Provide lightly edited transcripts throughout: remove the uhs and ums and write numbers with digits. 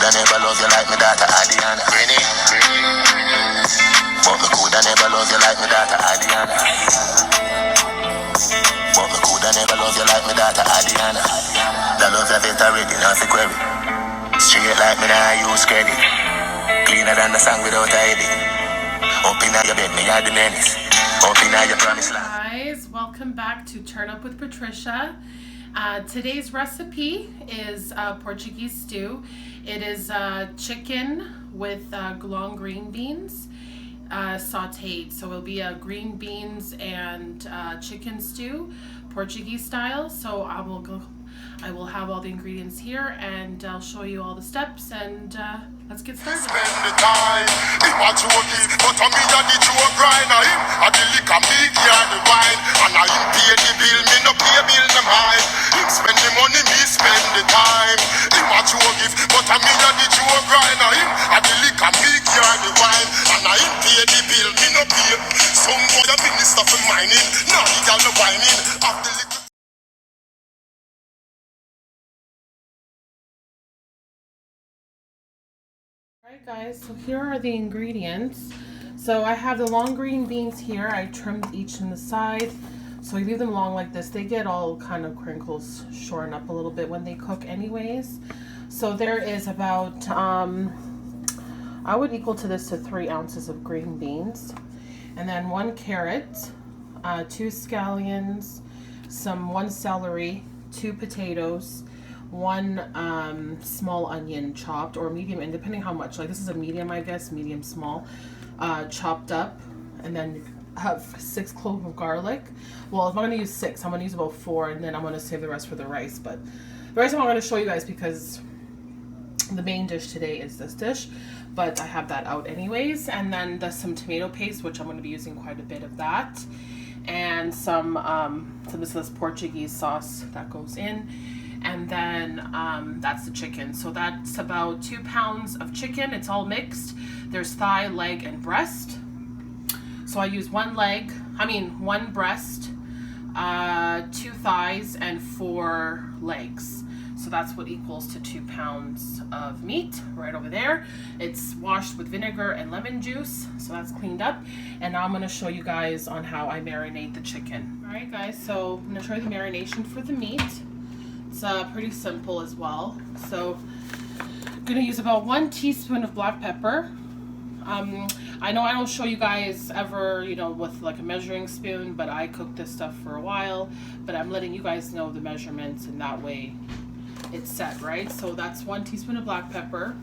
coulda never love you like my daughter Adiana. But me coulda never love you like my daughter Adiana. But me coulda never love you like my daughter Adiana. The love you better ready, not for query. Straight like me now use credit. Cleaner than the song without a edit. Up in your bed, me are the menace. Up in your promise land. Guys, welcome back to Turn Up with Patricia. Today's recipe is Portuguese stew. It is chicken with long green beans sauteed. So it'll be a green beans and chicken stew, Portuguese style. So I will have all the ingredients here and I'll show you all the steps and let's get started. Spend the time, he want to work it, but I mean that you a grind of him. I the liquor, me yeah the wine, and I him pay the bill, me no pay bill no mind. Him spend the money, me spend the time. He want to work it, but I mean that you a grind of him. I the liquor, me yeah the wine, and I him pay the bill, me no pay. Some boy a minister for mining, now he got no whining. After the Alright guys, so here are the ingredients. So I have the long green beans here. I trimmed each on the side. So you leave them long like this. They get all kind of crinkles, shorten up a little bit when they cook anyways. So there is about, I would equal to this to 3 ounces of green beans. And then 1 carrot, 2 scallions, 1 celery, 2 potatoes, 1 small onion chopped or medium, and depending how much, like this is a medium, I guess, medium small, chopped up, and then have 6 cloves of garlic. Well, if I'm going to use 6, I'm going to use about 4, and then I'm going to save the rest for the rice. But the rest I'm going to show you guys because the main dish today is this dish, but I have that out anyways. And then some tomato paste, which I'm going to be using quite a bit of that, and some so this is Portuguese sauce that goes in. And then that's the chicken. So that's about 2 pounds of chicken. It's all mixed. There's thigh, leg, and breast. So I use 1 breast, 2 thighs, and 4 legs. So that's what equals to 2 pounds of meat right over there. It's washed with vinegar and lemon juice. So that's cleaned up. And now I'm going to show you guys on how I marinate the chicken. All right, guys. So I'm going to show you the marination for the meat. It's pretty simple as well. So I'm gonna use about 1 teaspoon of black pepper. I know I don't show you guys ever, with like a measuring spoon, but I cooked this stuff for a while, but I'm letting you guys know the measurements, and that way it's set, right? So that's 1 teaspoon of black pepper.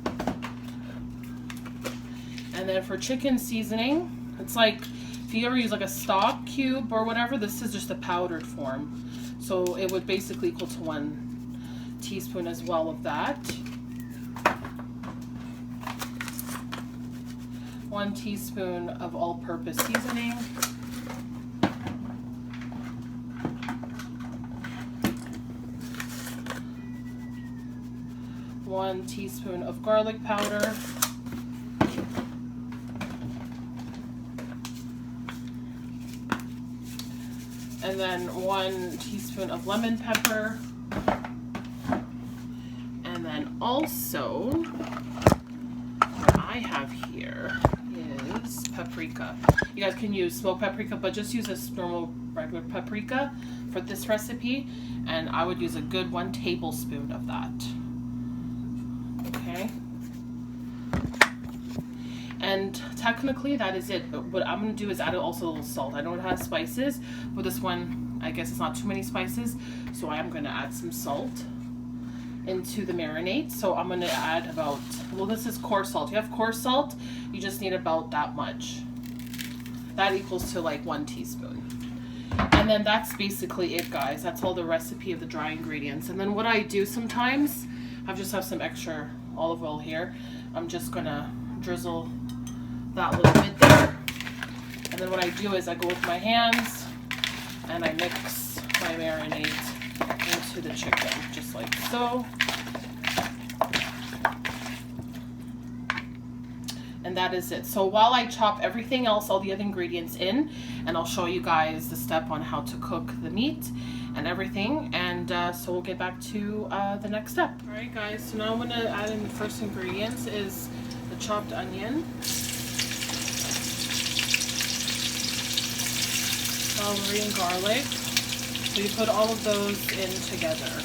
And then for chicken seasoning, it's like, if you ever use like a stock cube or whatever, this is just a powdered form. So it would basically equal to 1 teaspoon as well of that. 1 teaspoon of all-purpose seasoning. 1 teaspoon of garlic powder. And then 1 teaspoon of lemon pepper. And then also, what I have here is paprika. You guys can use smoked paprika, but just use a normal regular paprika for this recipe. And I would use a good 1 tablespoon of that. Okay. And technically that is it, but what I'm going to do is add also a little salt. I know it has spices, but this one, I guess it's not too many spices, so I am going to add some salt into the marinade. So I'm going to add about, well, this is coarse salt. You have coarse salt, you just need about that much. That equals to like 1 teaspoon. And then that's basically it, guys. That's all the recipe of the dry ingredients. And then what I do sometimes, I just have some extra olive oil here. I'm just going to drizzle that little bit there, and then what I do is I go with my hands and I mix my marinade into the chicken just like so, and that is it. So while I chop everything else, all the other ingredients in, and I'll show you guys the step on how to cook the meat, and everything. And so we'll get back to the next step. All right, guys. So now I'm gonna add in the first ingredients is the chopped onion, celery, and garlic. So you put all of those in together.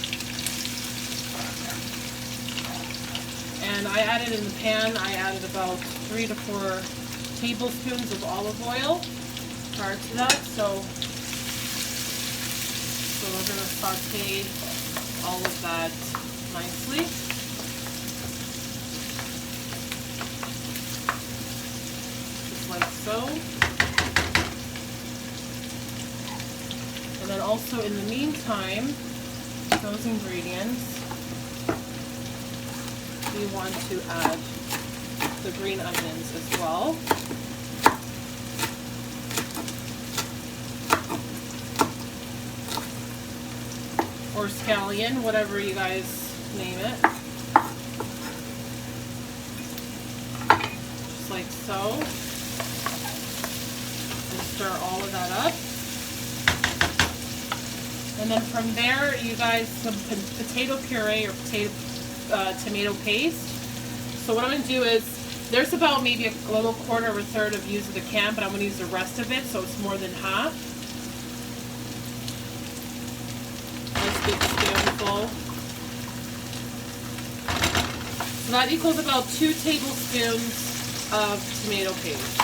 And I added in the pan, I added about 3 to 4 tablespoons of olive oil prior to that. So we're going to saute all of that nicely. Just like so. And then also in the meantime, those ingredients, we want to add the green onions as well. Or scallion, whatever you guys name it. Just like so. And stir all of that up. And then from there, you guys, some potato puree or tomato paste. So what I'm going to do is, there's about maybe a little quarter or a third of use of the can, but I'm going to use the rest of it, so it's more than half. Nice big spoonful. So that equals about 2 tablespoons of tomato paste.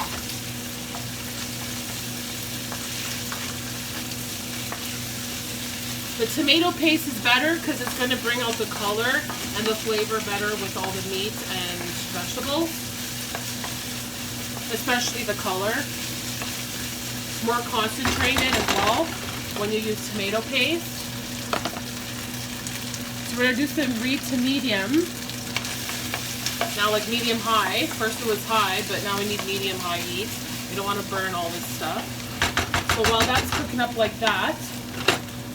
The tomato paste is better because it's going to bring out the color and the flavor better with all the meat and vegetables, especially the color. More concentrated as well when you use tomato paste. So we're going to do some read to medium. Now like medium high. First it was high, but now we need medium high heat. We don't want to burn all this stuff. So while that's cooking up like that,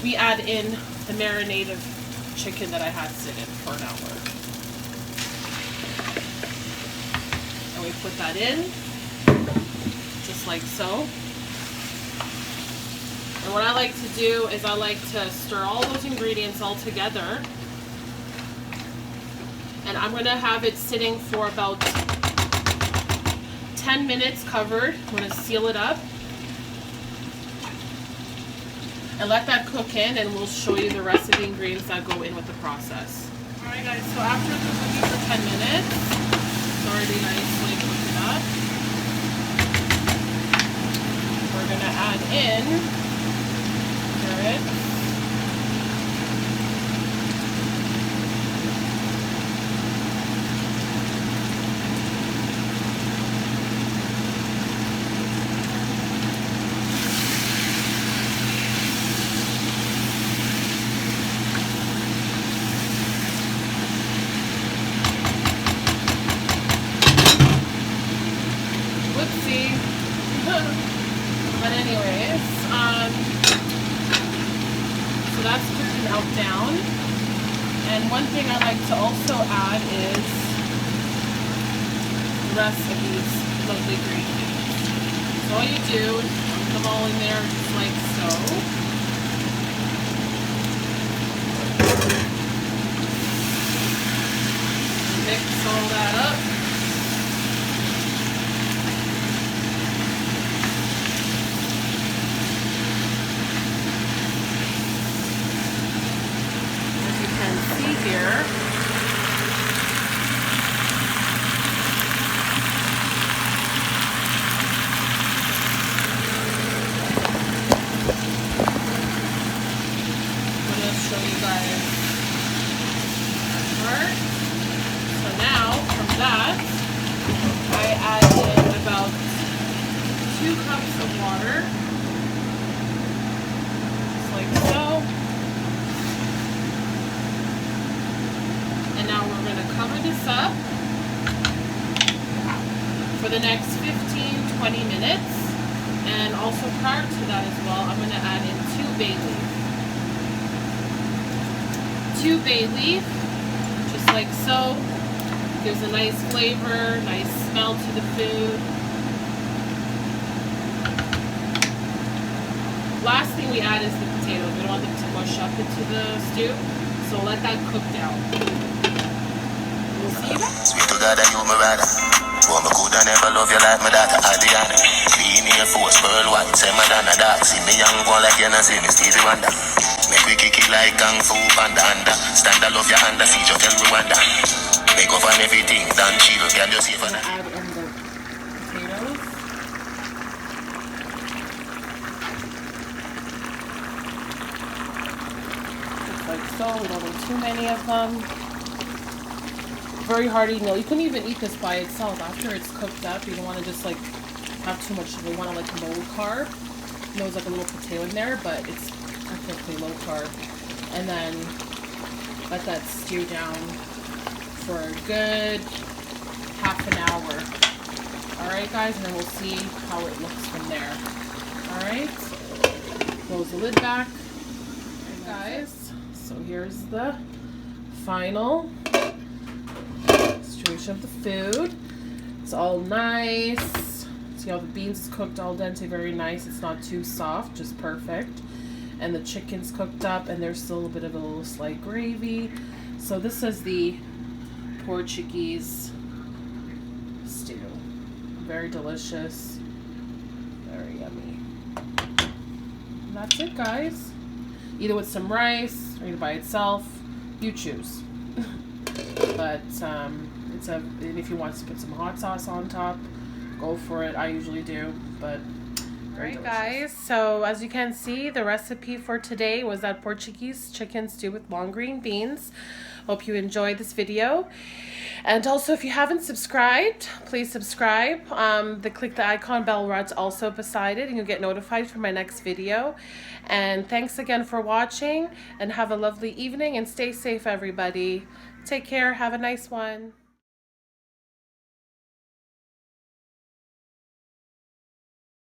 we add in the marinated chicken that I had sitting for an hour. And we put that in, just like so. And what I like to do is I like to stir all those ingredients all together. And I'm gonna have it sitting for about 10 minutes covered. I'm gonna seal it up. And let that cook in, and we'll show you the rest of the ingredients that go in with the process. Alright guys, so after cooking for 10 minutes, it's already nicely cooked up. We're going to add in carrots. But anyways, so that's cooking out down. And one thing I like to also add is the rest of these lovely green beans. So all you do is put them all in there just like so. Mix all that up. Here. I'm going to show you guys part. So now from that, I add in about 2 cups of water, just like so. Now we're going to cover this up for the next 15-20 minutes. And also prior to that as well, I'm going to add in 2 bay leaf. 2 bay leaf, just like so. Gives a nice flavor, nice smell to the food. Last thing we add is the potatoes. We don't want them to mush up into the stew. So let that cook down. We'll see you back. Sweet to God, you my rather. Oh, me coulda never love you like my daughter Adriana. Clean Air Force, pearl white, say Madonna dark. See me young one like you not see me Stevie Wonder. Make we kick it like Kung Fu Panda under. Stand I love your under, see you tell me wonder. Make up on everything, done chill, girl, you safe on that. Add in the potatoes. Just like so. We don't need too many of them. Very hearty meal. You can even eat this by itself after it's cooked up. You don't want to just like have too much. You want to like low carb. You know, there's like a little potato in there, but it's technically low carb. And then let that stew down for a good half an hour. Alright guys, and then we'll see how it looks from there. Alright, close the lid back. Alright guys, so here's the final situation of the food. It's all nice. See how the beans is cooked al dente, very nice. It's not too soft, just perfect. And the chicken's cooked up, and there's still a bit of a little slight gravy. So this is the Portuguese stew. Very delicious, very yummy. And that's it, guys. Either with some rice or either by itself, you choose. But and if you want to put some hot sauce on top, go for it. I usually do, but alright guys, so as you can see, the recipe for today was that Portuguese chicken stew with long green beans. Hope you enjoyed this video. And also, if you haven't subscribed, please subscribe. Click the icon bell right also beside it, and you'll get notified for my next video. And thanks again for watching, and have a lovely evening, and stay safe, everybody. Take care. Have a nice one.